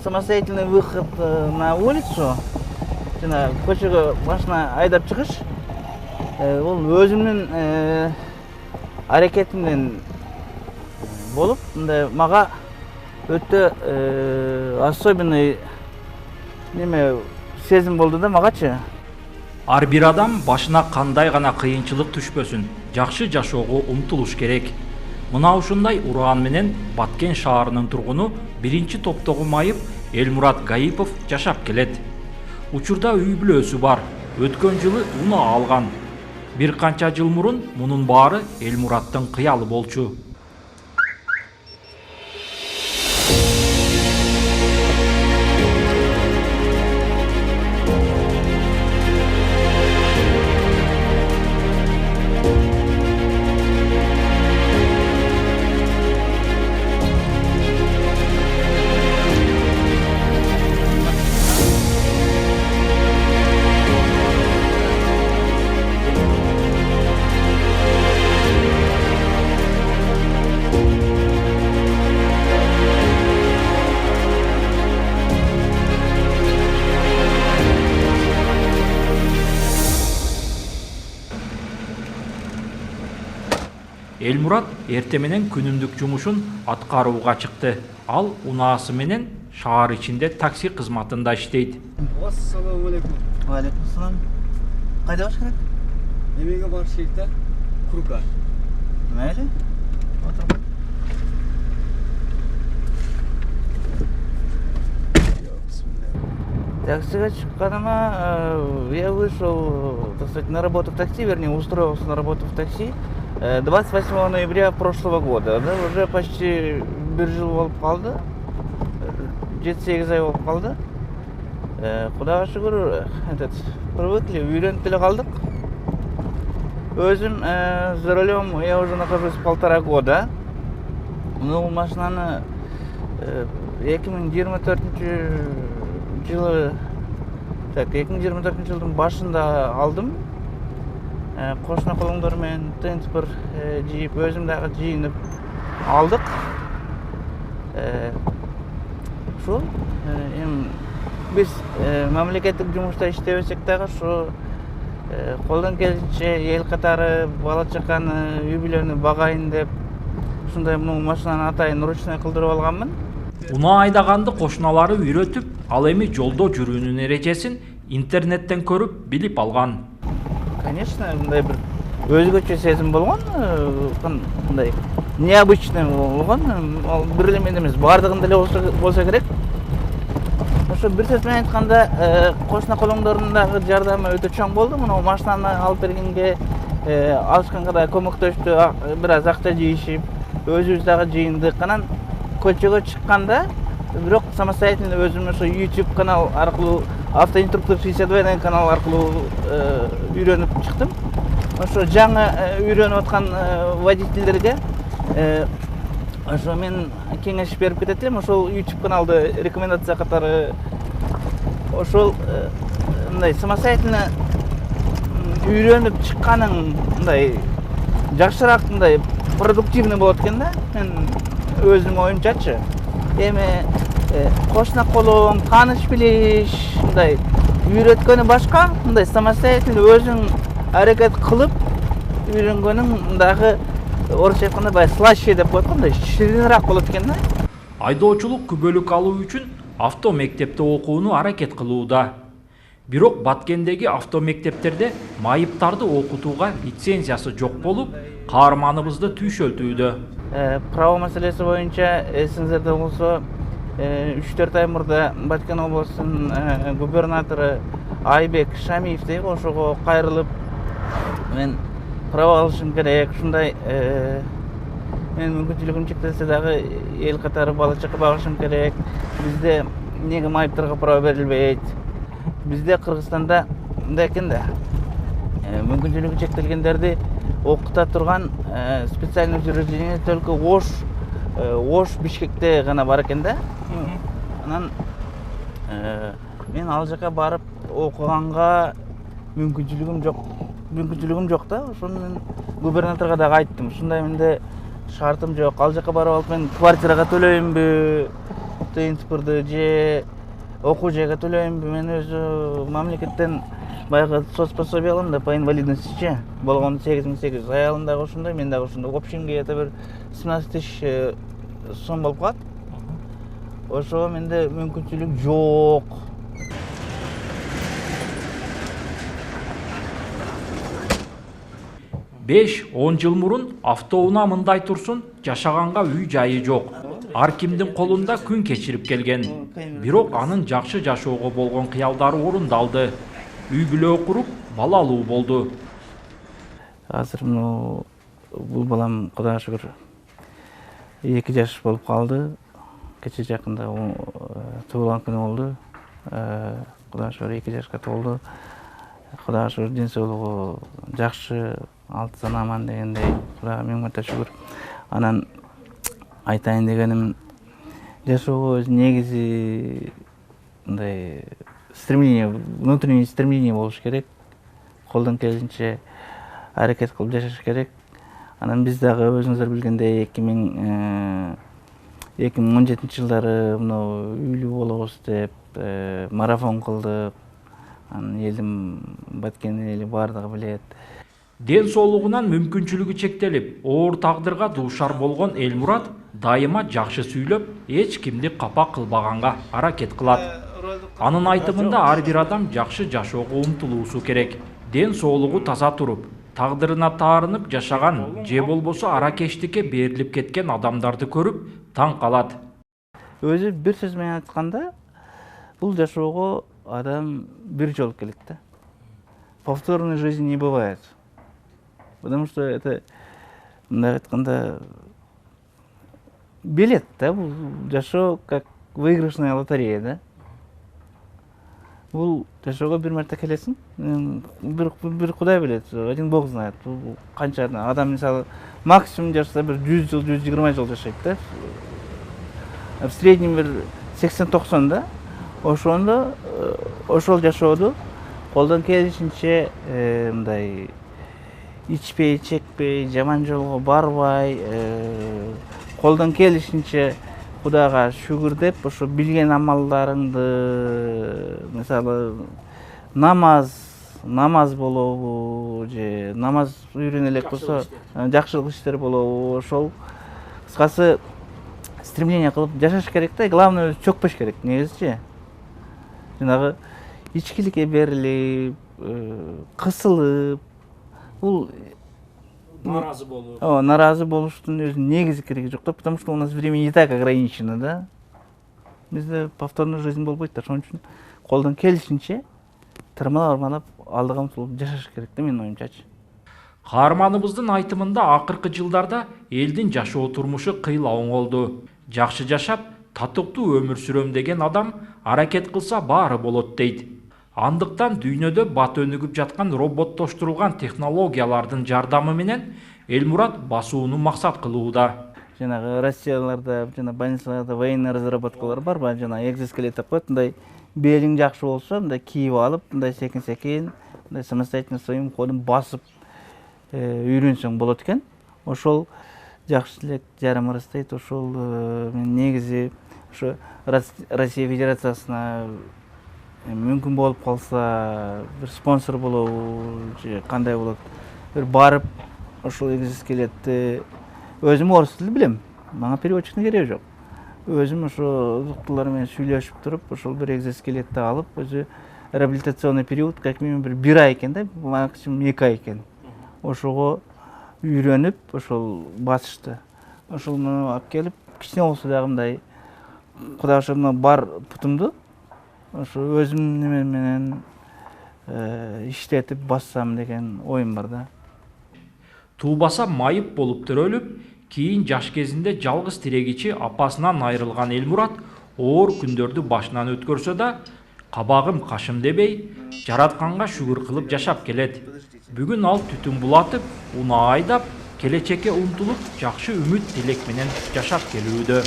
самостоятельный выход на улицу, жана көчөгө машина айдап чыгыш, бул өзүмдүн аракетимден болуп, мындай мага өтө особенный сезим болду да магачы. Ар бир адам башына кандай гана кыйынчылык түшпөсүн, жакшы жашоого умтулуш керек. Мына ушундай ураан менен Баткен шаарынын тургуну биринчи топтогу майып Элмурат Гаипов жашап келет. Учурда үй бүлөсү бар, өткөн жылы унаа алган. Бир канча жыл мурун мунун баары Элмураттын кыялы болчу. Элмурат эрте менен күнүмдүк жумушун аткарууга чыкты. Ал унаасы менен шаар ичинде такси кызматында иштейт. Ассаламу алейкум. Алейкум ассалам. Кайда баш керек? Эмеге барыш керек да? Курка. Мейли. Отур. Таксиге чыкканыма я вышел, так сказать, на работу в такси, вернее, устроился на работу в такси 28 ноября прошлого года. Да, уже почти бир жыл болуп калды. 7-8 ай болуп калды. Кудайга шүгүр, привыкли, үйрөнүп эле калдык. Өзүм за рулем я уже нахожусь 1,5 года. Ну, машинаны 2024 жылы, так, 2024 жылдын башында алдым. Кошуна колоңдор менен тынчпыр жийип, өзүм дагы жийинип алдык. Ушул эми биз мамлекеттик жумушта иштебесек дагы ушу колдон келишинче эл катары бала чаканы, үй бүлөнү багайын деп ушундай машинаны атайын ручной кылдырып алганмын. Унаа айдаганды кошуналары үйрөтүп, ал эми жолдо жүрүүнүн эрежесин интернеттен көрүп билип алган. Конечно, мындай бир өзгөчө сезим болгон, мындай необычный болгон. Ал бир эле мен эмес, бардыгында эле болсо керек. Ошо бир сөз менен айтканда, кошуна колоңдордун дагы жардамы өтө чоң болду. Мына машинаны алып бергенге, алышканга да көмөктөштү, бир аз акча жыйышып, өзүбүз дагы жыйындык. Анан көчөгө чыкканда, бирок самостоятельно өзүм ошо YouTube канал аркылуу, автоинструктор 62 деген канал аркылуу үйрөнүп чыктым. Ошо жаңы үйрөнүп аткан водительдерге ошо мен кеңеш берип кетет элем. Ошол YouTube каналды рекомендация катары ошол мындай самостоятельно үйрөнүп чыкканың мындай жакшыраак, мындай продуктивный болот экен да. Мен өзүм оюмчачы. Эми кошуна колоң, тааныш билиш, мындай үйрөткөнү башка, мындай самостоятельно өзүң аракет кылып үйрөнгөнүң дагы орусча айтканда баягы слаще деп коет го, мындай ширинирээк болот экен да. Айдоочулук күбөлүк алуу үчүн авто мектепте окууну аракет кылууда. Бирок Баткендеги авто мектептерде майыптарды окутууга лицензиясы жок болуп, каарманыбызды түйшөлтүүдө. Право маселеси боюнча эсиңизде болсо 3-4 ай мурда Баткен облусунун губернатору Айбек Шамиев дейби, ошого кайрылып, мен право алышым керек, ушундай мен мүмкүнчүлүгүм чектелсе дагы эл катары бала чака багышым керек. Бизде эмнеге майыптарга право берилбейт? Бизде Кыргызстанда мындай экен да, мүмкүнчүлүгү чектелгендерди окута турган специальный учреждение только Ош Бишкекте гана бар экен да. Анан мен ал жака барып окуганга мүмкүнчүлүгүм жок да. Ошону мен губернаторго дагы айттым. Ушундай менде шартым жок. Ал жака барып алып мен квартирага төлөйүнбү? НТПрды же окуу жайга төлөйм. Мен өзү мамлекеттен баягы соцпособие алам да, по инвалидности же. Болгондо 8800. Аялым дагы ошондой, мен дагы ошондой. В общем где-то бир 17 000 сом болуп калат. Ошого менде мүмкүнчүлүк жок. Беш 10 жыл мурун автоунаа мындай турсун, жашаганга үй жайы жок. Ар кимдин колунда күн кечирип келген. Бирок анын жакшы жашоого болгон кыялдары орундалды. Үй бүлө куруп, балалуу болду. Азыр бул балам Кудайга шүгүр 2 жаш болуп калды. Кече жакында туулган күнү болду. Кудайга шүгүр 2 жашка толду. Кудайга шүгүр ден соолугу жакшы, алтысан аман дегендей. Кудайга миң марта шүгүр. Анан айтайын дегеним, жашоого өзү негизи мындай стремление, внутреннее стремление болуш керек. Колдон келишинче аракет кылып жашаш керек. Анан биз дагы өзүңүздөр билгендей 2017 жылдары үйлүү болобуз деп марафон кылдык. Анан элдин баткен эли бардыгы билет. Ден соолугунан мүмкүнчүлүгү чектелип, оор тагдырга дуушар болгон Элмурат дайыма жакшы сүйлөп, эч кимди капа кылбаганга аракет кылат. Анын айтымында ар бир адам жакшы жашоого умтулуусу керек. Ден соолугу таза туруп, тагдырына таарынып жашаган же болбосо аракештикке берилип кеткен адамдарды көрүп таң калат. Өзү бир сөз менен айтканда, бул жашоого адам бир жолу келет да. Повторной жизни не бывает. Потому что это, мындай айтканда, билет да, бул жашоо как выигрышная лотерея да. Бул жашоого бир марта келесиң, бир Кудай билет, один Бог знает. Канча адам мисалы максимум жашаса бир 100 жыл, 120 жыл жашайт да. В среднем бир 80-90 да. Ошондо ошол жашоодо колдон келишинче мындай ичпей, чекпей, жаман жолго барбай, колдон келишинче Кудайга шүгүр деп, ошо билген амалдарыңды, мисалы намаз болобу, же намаз үйрөнө элек болсо, жакшылык иштер болобу, ошол кыскасы стремление кылып жашаш керек да, главное чөкпөш керек, негизичи. Жанагы ичкиликке берилип, кысылып, бул наразы болуштун өзү негизи кереги жок да, потому что у нас время и так ограничено да. Бизде повторная жизнь болбойт да, ошон үчүн колдон келишинче тырмалап алдыга умтулуп жашаш керек да, менин оюмчачы. Каарманыбыздын айтымында акыркы жылдарда элдин жашоо турмушу кыйла оңолду. Жакшы жашап, татыктуу өмүр сүрөм деген адам аракет кылса баары болот дейт. Андыктан дүйнөдө бат өнүгүп жаткан роботтоштурулган технологиялардын жардамы менен Элмурат басууну максат кылууда. Жанагы Россияларда, жана больницаларда военный разработкалар бар, жана экзоскелет деп коет, мындай белиң жакшы болсо, мындай кийип алып, мындай секин, мындай самостоятельно своим ходом басып үйрөнсөң болот экен. Ошол жакшы элек жарым ырастайт. Ошол мен негизи ошо Россия Федерациясына мүмкүн болуп калса, бир спонсор болобу, же кандай болот, бир барып ошол экзоскелетти өзүм орус тилин билем, мага переводчиктин кереги жок. Өзүм ошо доктурлар менен сүйлөшүп туруп, ошол бир экзоскелетти алып, өзү реабилитационный период как минимум бир ай экен да, максимум 2 ай экен. Ошого үйрөнүп, ошол басышты. Ошол менен алып келип, кичине болсо дагы мындай Кудайга шүгүр бар путумду ошо өзүм неме менен иштетип бассам деген оюм бар да. Туубаса майып болуп төрөлүп, кийин жаш кезинде жалгыз тирегичи апасынан айрылган Элмурат оор күндөрдү башынан өткөрсө да, кабагым кашым дебей, жаратканга шүгүр кылып жашап келет. Бүгүн ал түтүн булатып, унаа айдап, келечекке умтулуп, жакшы үмүт тилек менен жашап келүүдө.